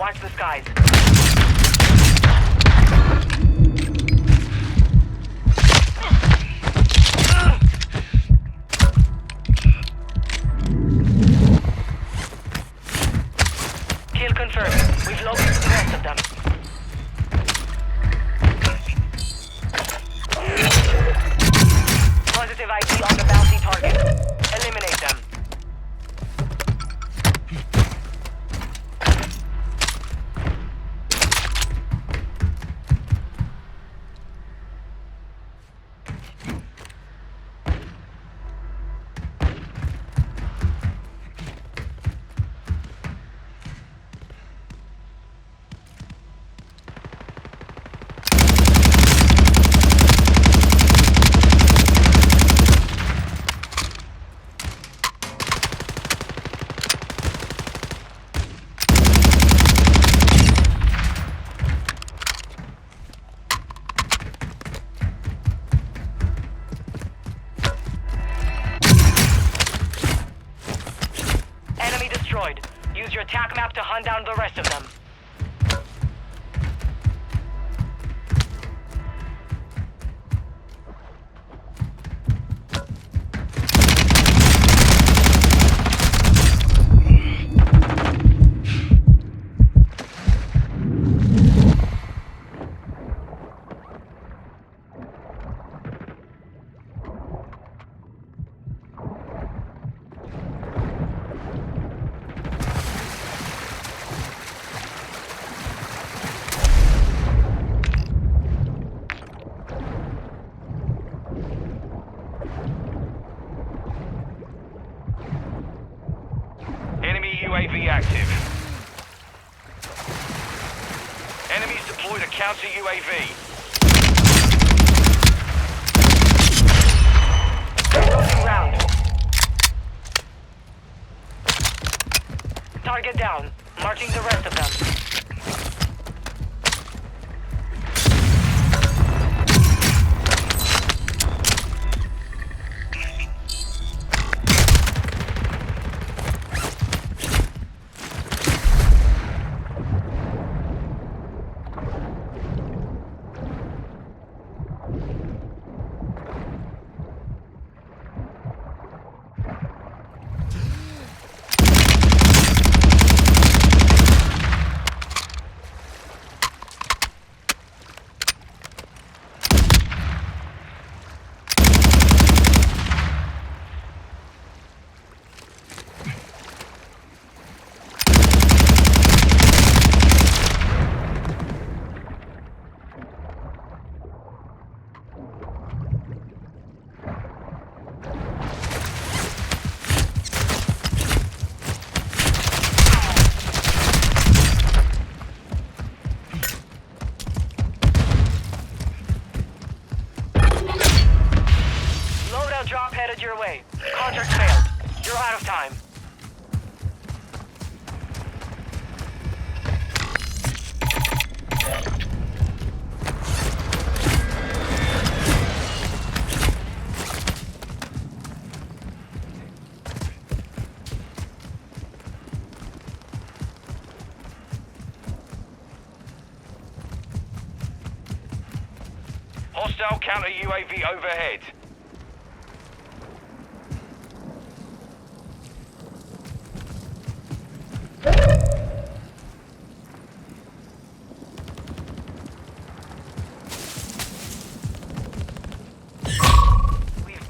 Watch the skies. Kill confirmed. We've located the rest of them. Positive ID on the bounty target. Eliminate them. Use your attack map to hunt down the rest of them. UAV active. Enemies deployed a counter UAV. Closing round. Target down. Marching the rest of them. Drop headed your way. Contract failed. You're out of time. Hostile counter UAV overhead.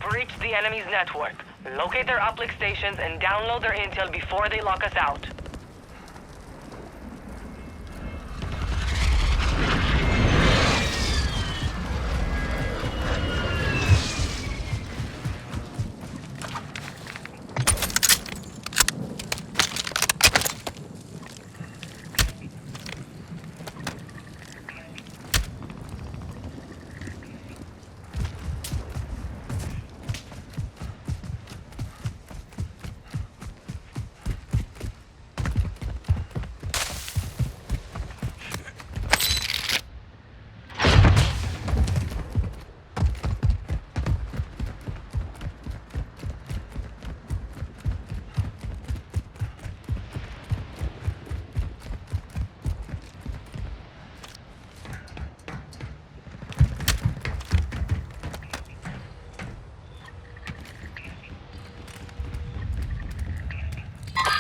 Breach the enemy's network. Locate their uplink stations and download their intel before they lock us out.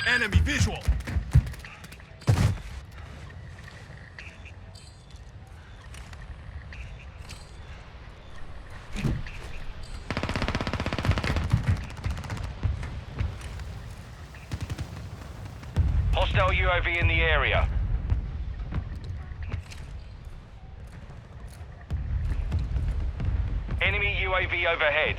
Enemy visual. Hostile UAV in the area. Enemy UAV overhead.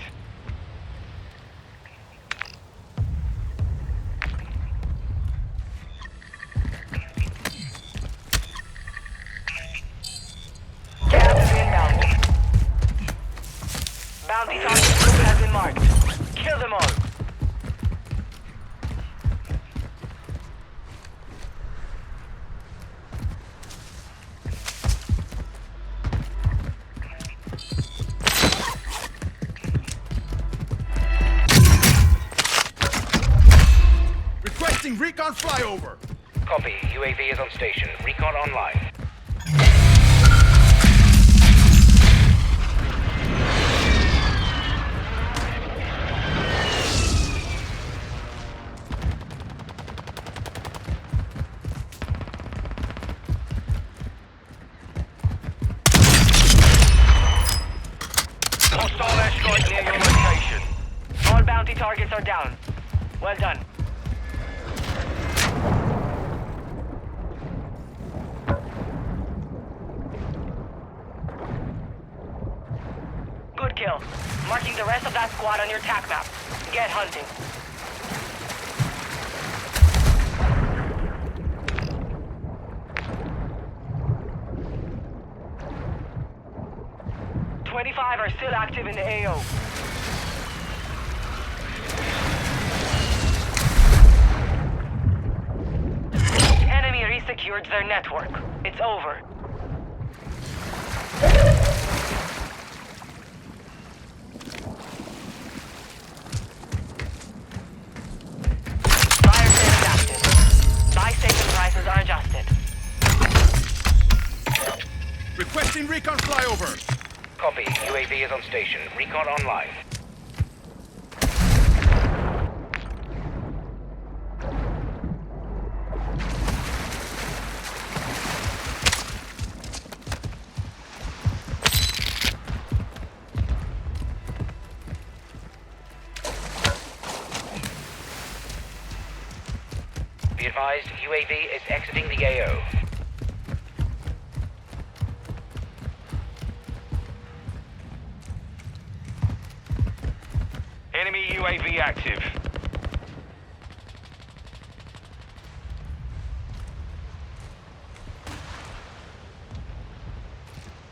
Gas is inbound. Bounty target group has been marked. Kill them all. Requesting recon flyover. Copy. UAV is on station. Recon online. Hostile airstrike near your location. All bounty targets are down. Well done. Good kill. Marking the rest of that squad on your TAC map. Get hunting. "25 are still active in the AO. Enemy resecured their network. It's over. Fire sale is active. Buy station prices are adjusted. Requesting recon flyover. Copy. UAV is on station. Recon online. Be advised, UAV is exiting the AO. Enemy UAV active.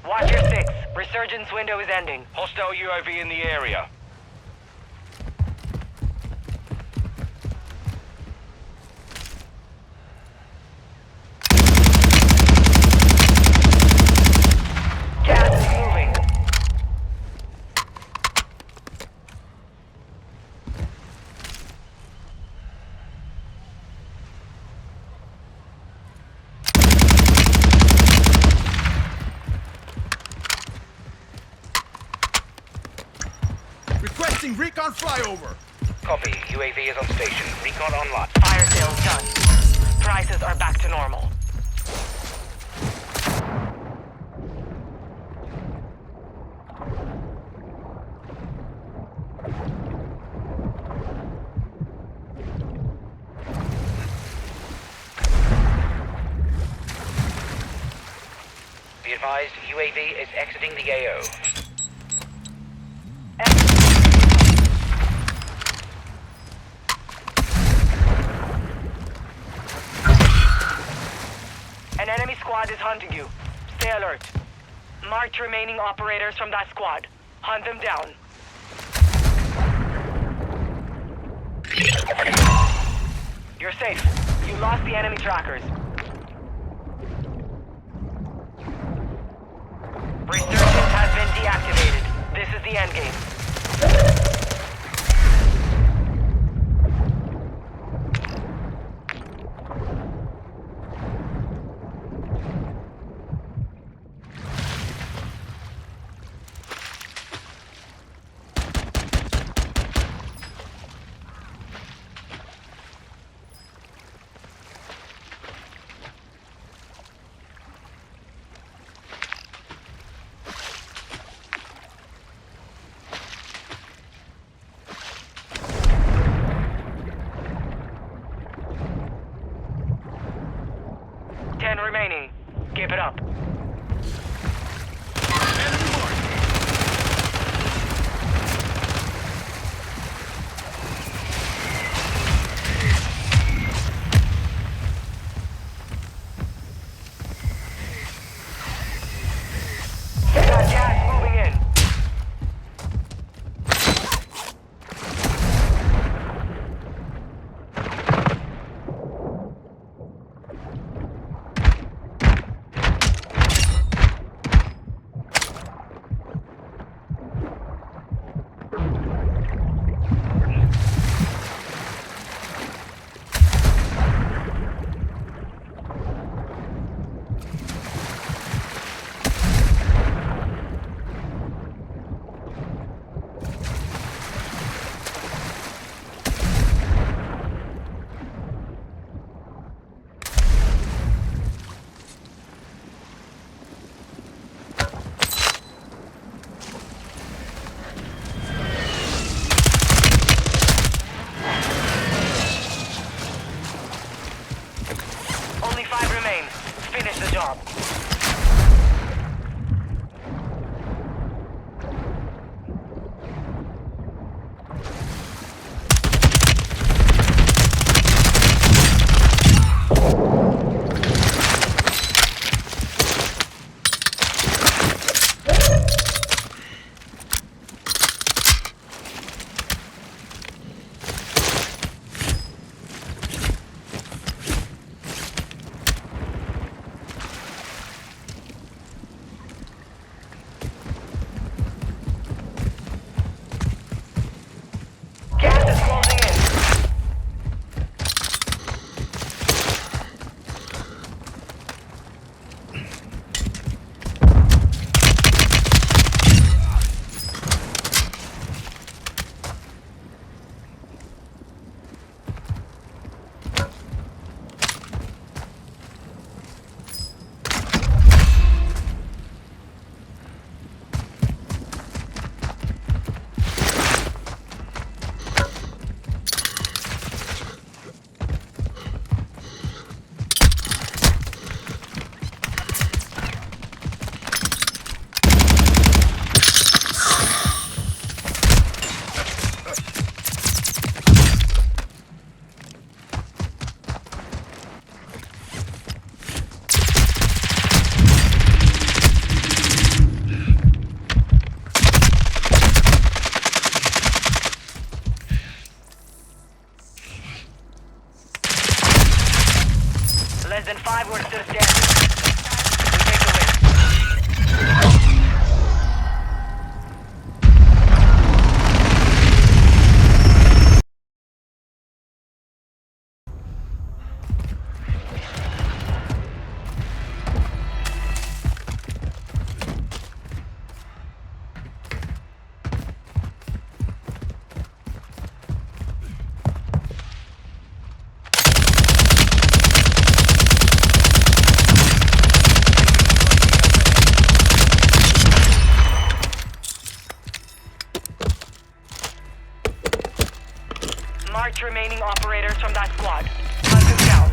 Watch your six. Resurgence window is ending. Hostile UAV in the area. Gas is moving. Requesting recon flyover. Copy. UAV is on station. Recon online. Fire sales done. Prices are back to normal. Be advised, UAV is exiting the AO. An enemy squad is hunting you. Stay alert. Mark remaining operators from that squad. Hunt them down. You're safe. You lost the enemy trackers. Resurgence has been deactivated. This is the endgame. the job. Gas is closing in. Less than 5, we're still standing. We take the win. March remaining operators from that squad. Hunt them down.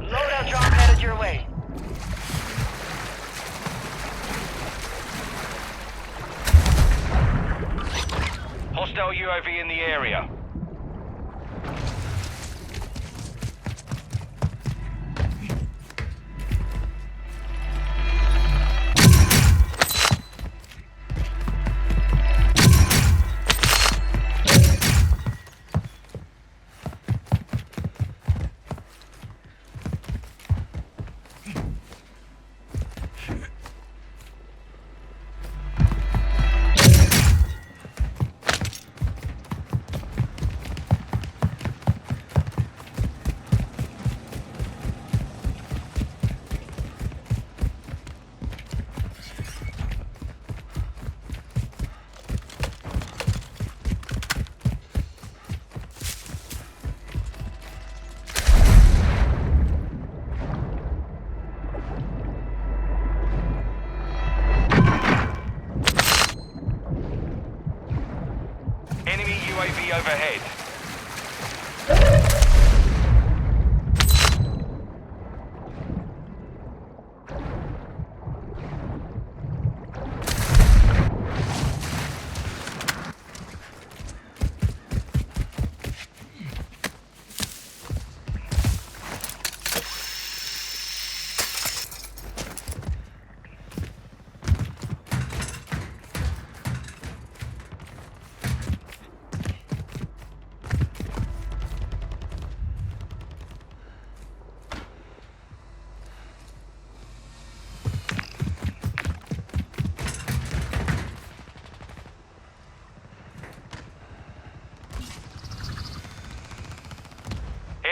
Loadout drop headed your way. Hostile UAV in the area. Enemy UAV overhead.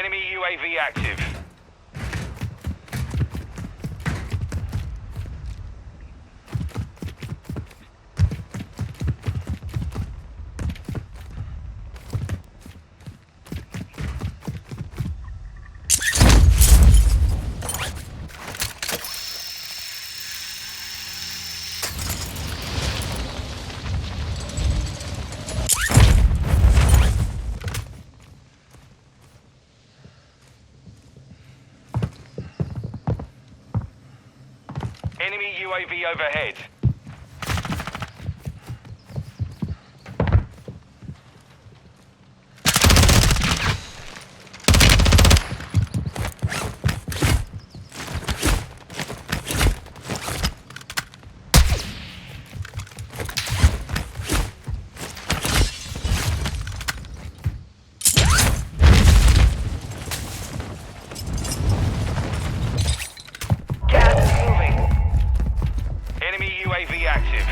Enemy UAV active. Enemy UAV overhead. Gas is moving. Enemy UAV active.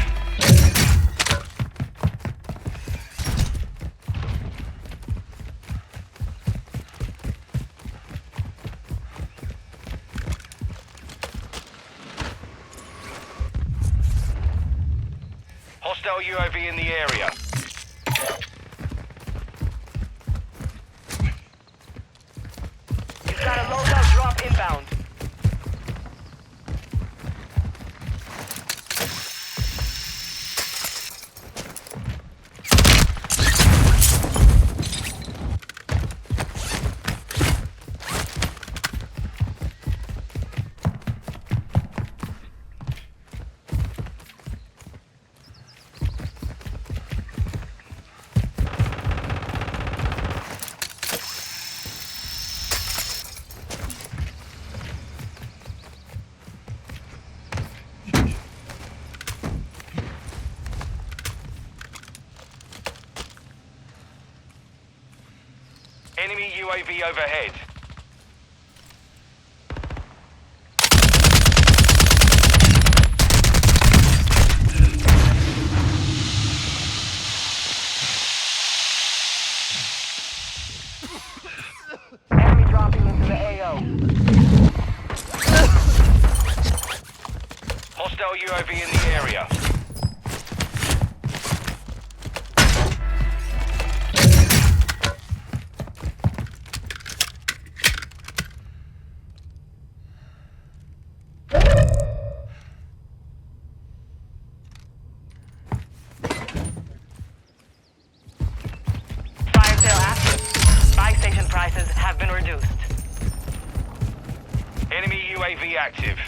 Hostile UAV in the area. You've got a loadout drop inbound. Enemy UAV overhead. Enemy dropping into the AO. Hostile UAV in the area. Fire sale active. Buy station prices have been reduced. Enemy UAV active.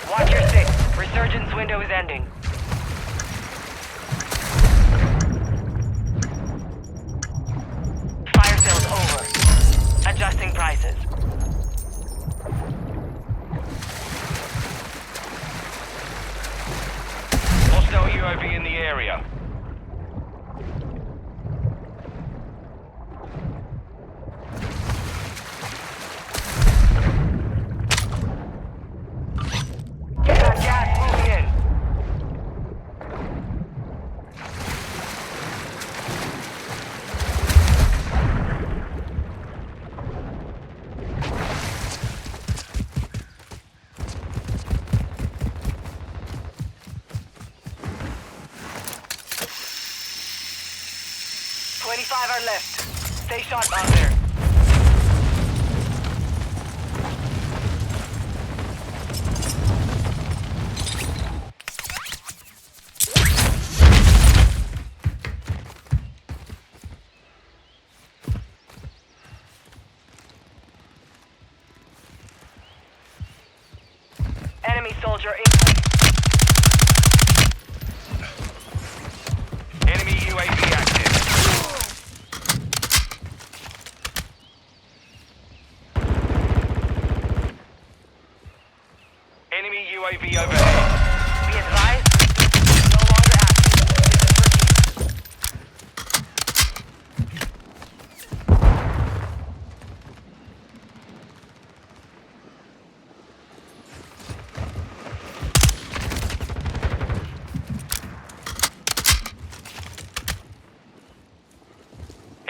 Watch your six. Resurgence window is ending. Fire sales over. Adjusting prices. Hostile UAV in the area. Got gas moving in. "25 are left. Stay sharp out there." Enemy soldier incoming. Enemy UAV active. 5 UAV overhead. Be advised, no longer active. This is for keeps.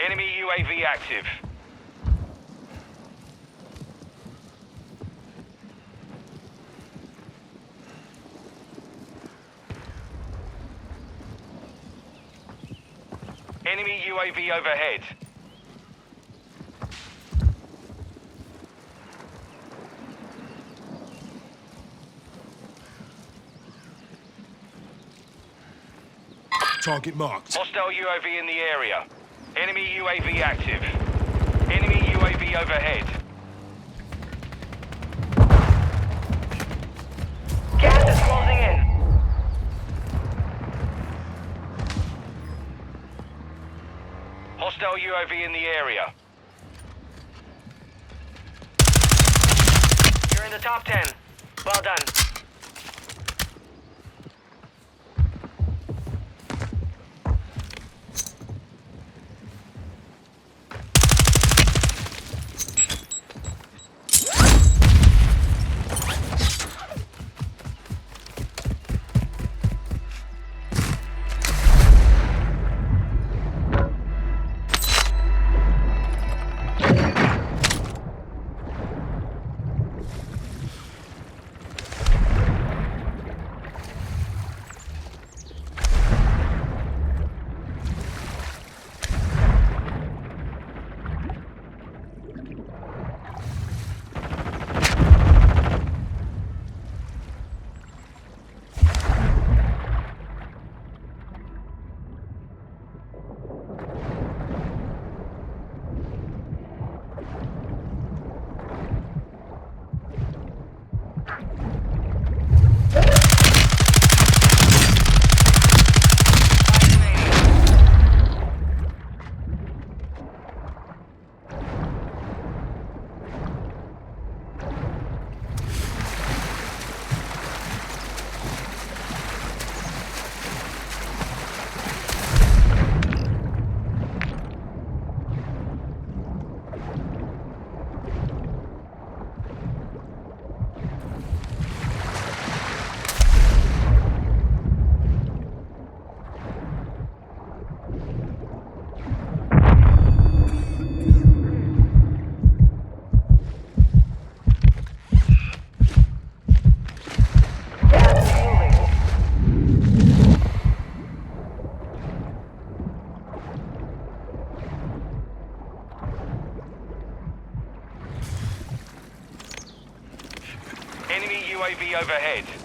Enemy UAV active. Enemy UAV overhead. Target marked. Hostile UAV in the area. Enemy UAV active. Enemy UAV overhead. Gas is closing in. Hostile UAV in the area. You're in the top 10. Well done. Enemy UAV overhead.